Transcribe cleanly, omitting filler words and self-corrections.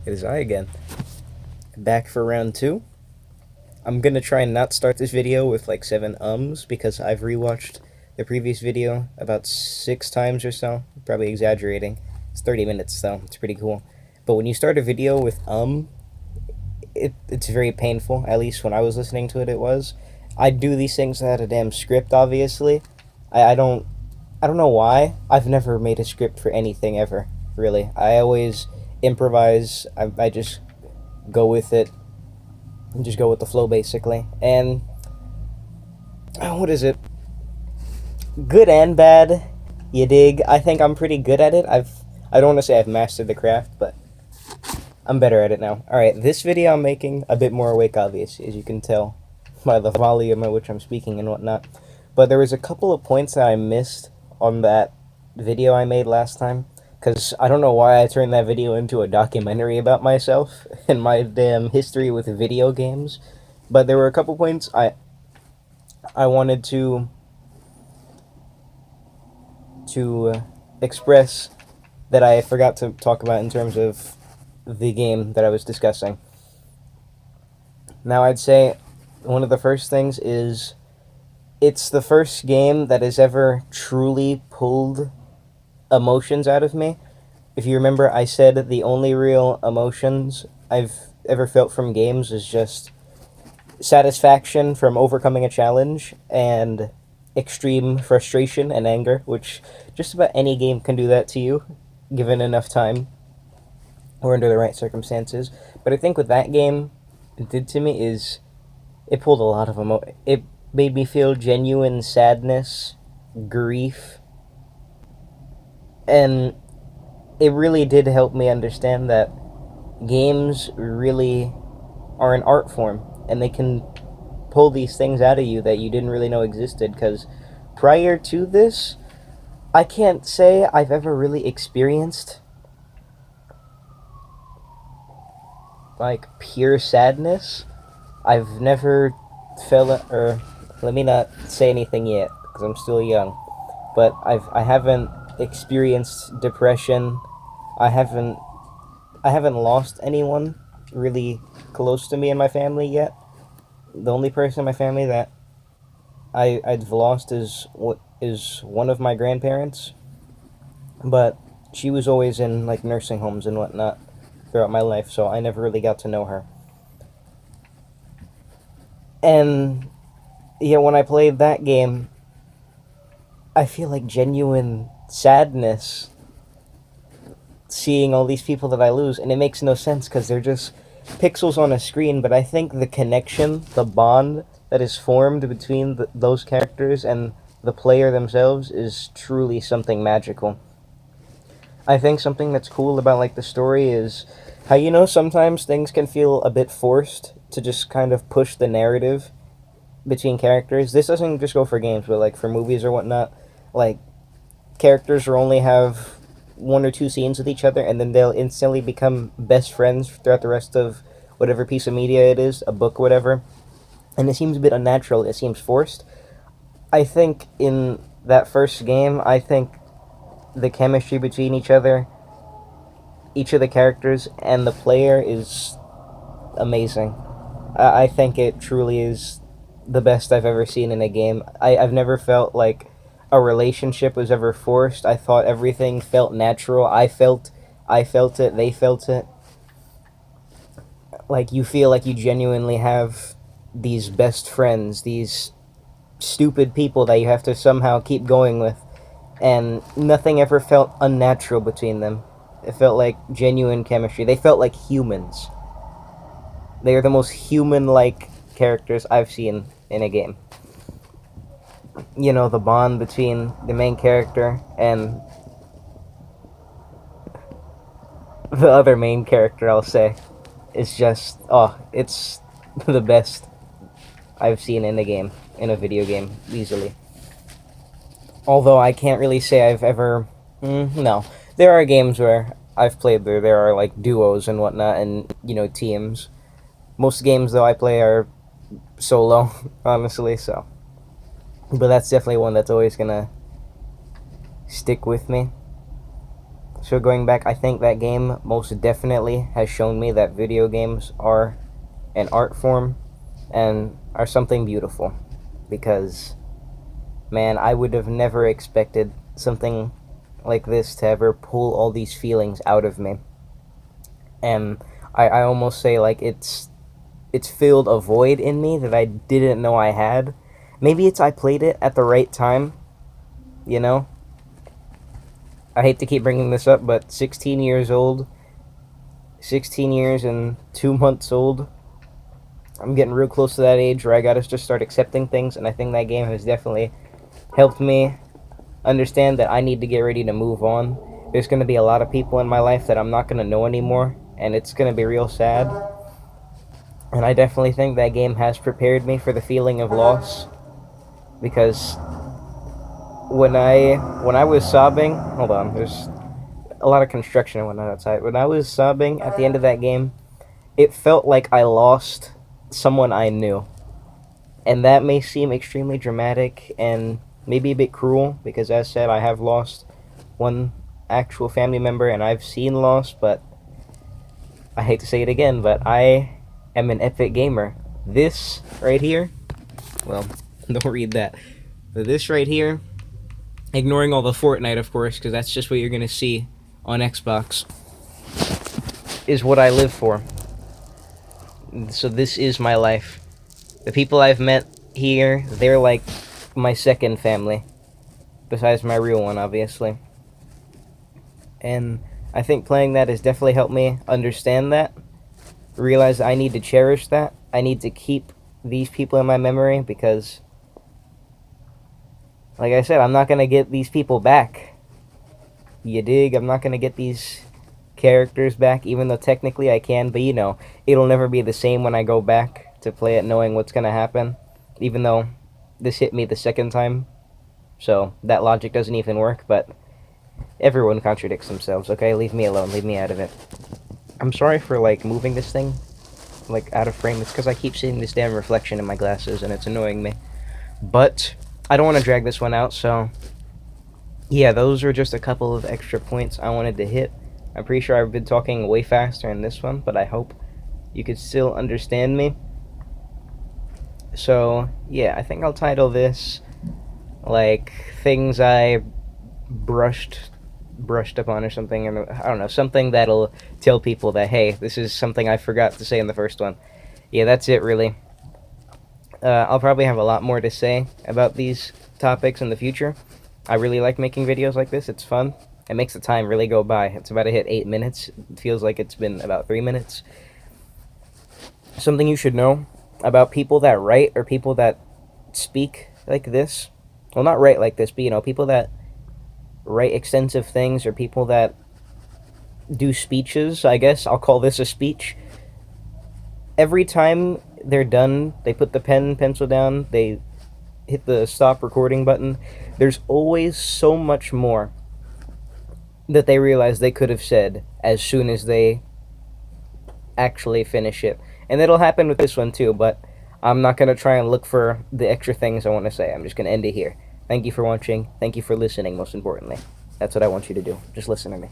It is I again. Back for round two. I'm gonna try and not start this video with like 7 because I've rewatched the previous video about 6 times or so. Probably exaggerating. It's 30 minutes though. It's pretty cool. But when you start a video with it's very painful. At least when I was listening to it, it was. I do these things without a damn script, obviously. I don't know why. I've never made a script for anything ever. Really, I always improvise. I just go with it. Just go with the flow, basically. And what is it? Good and bad. You dig? I think I'm pretty good at it. I don't want to say I've mastered the craft, but I'm better at it now. Alright, this video I'm making a bit more awake, obviously, as you can tell by the volume at which I'm speaking and whatnot. But there was a couple of points that I missed on that video I made last time, because I don't know why I turned that video into a documentary about myself and my damn history with video games. But there were a couple points I wanted to express that I forgot to talk about in terms of the game that I was discussing. Now, I'd say one of the first things is it's the first game that has ever truly pulled emotions out of me. If you remember, I said the only real emotions I've ever felt from games is just satisfaction from overcoming a challenge and extreme frustration and anger, which just about any game can do that to you, given enough time or under the right circumstances. But I think what that game did to me is it pulled a lot of it made me feel genuine sadness, grief, and it really did help me understand that games really are an art form, and they can pull these things out of you that you didn't really know existed, because prior to this, I can't say I've ever really experienced like pure sadness. I've never felt, or let me not say anything yet, because I'm still young, but I haven't experienced depression. I haven't lost anyone really close to me in my family yet. The only person in my family that I've lost is one of my grandparents, but she was always in like nursing homes and whatnot throughout my life, so I never really got to know her. And yeah, when I played that game, I feel like genuine sadness seeing all these people that I lose, and it makes no sense because they're just pixels on a screen, but I think the connection, the bond that is formed between those characters and the player themselves is truly something magical. I think something that's cool about like the story is how, sometimes things can feel a bit forced to just kind of push the narrative between characters. This doesn't just go for games, but like for movies or whatnot. Like, characters will only have 1 or 2 scenes with each other, and then they'll instantly become best friends throughout the rest of whatever piece of media it is, a book, whatever. And it seems a bit unnatural. It seems forced. I think in that first game, I think the chemistry between each of the characters, and the player is amazing. I think it truly is the best I've ever seen in a game. I've never felt like a relationship was ever forced. I thought everything felt natural. I felt it, they felt it. Like, you feel like you genuinely have these best friends, these stupid people that you have to somehow keep going with, and nothing ever felt unnatural between them. It felt like genuine chemistry. They felt like humans. They are the most human-like characters I've seen in a game. The bond between the main character and the other main character, I'll say, is just, it's the best I've seen in a video game, easily. Although I can't really say I've ever, no. There are games where I've played there are like duos and whatnot, and, teams. Most games, though, I play are solo, honestly, so. But that's definitely one that's always gonna stick with me. So going back, I think that game most definitely has shown me that video games are an art form and are something beautiful. Because, man, I would have never expected something like this to ever pull all these feelings out of me. And I almost say like it's filled a void in me that I didn't know I had. Maybe it's I played it at the right time, you know? I hate to keep bringing this up, but 16 years old, 16 years and 2 months old, I'm getting real close to that age where I gotta just start accepting things, and I think that game has definitely helped me understand that I need to get ready to move on. There's gonna be a lot of people in my life that I'm not gonna know anymore, and it's gonna be real sad. And I definitely think that game has prepared me for the feeling of loss, because when I was sobbing, hold on, there's a lot of construction and whatnot outside. When I was sobbing at the end of that game, it felt like I lost someone I knew. And that may seem extremely dramatic and maybe a bit cruel, because as said, I have lost one actual family member and I've seen loss, but I hate to say it again, but I am an epic gamer. This right here, well, don't read that. But this right here, ignoring all the Fortnite, of course, because that's just what you're going to see on Xbox, is what I live for. So this is my life. The people I've met here, they're like my second family, besides my real one, obviously. And I think playing that has definitely helped me understand that, realize I need to cherish that. I need to keep these people in my memory, because like I said, I'm not going to get these people back. You dig? I'm not going to get these characters back, even though technically I can, but you know, it'll never be the same when I go back to play it knowing what's going to happen, even though this hit me the second time, so that logic doesn't even work. But everyone contradicts themselves, okay? Leave me alone, leave me out of it. I'm sorry for, like, moving this thing, like, out of frame. It's because I keep seeing this damn reflection in my glasses, and it's annoying me. But I don't want to drag this one out, so yeah, those are just a couple of extra points I wanted to hit. I'm pretty sure I've been talking way faster in this one, but I hope you could still understand me. So yeah, I think I'll title this like things I brushed upon or something, and I don't know, something that'll tell people that, hey, this is something I forgot to say in the first one. Yeah, that's it really. I'll probably have a lot more to say about these topics in the future. I really like making videos like this. It's fun. It makes the time really go by. It's about to hit 8 minutes. It feels like it's been about 3 minutes. Something you should know about people that write or people that speak like this. Well, not write like this, but, you know, people that write extensive things, or people that do speeches, I guess. I'll call this a speech. Every time they're done, they put the pencil down, they hit the stop recording button, there's always so much more that they realize they could have said as soon as they actually finish it. And it'll happen with this one too, but I'm not going to try and look for the extra things I want to say. I'm just going to end it here. Thank you for watching. Thank you for listening, most importantly. That's what I want you to do. Just listen to me.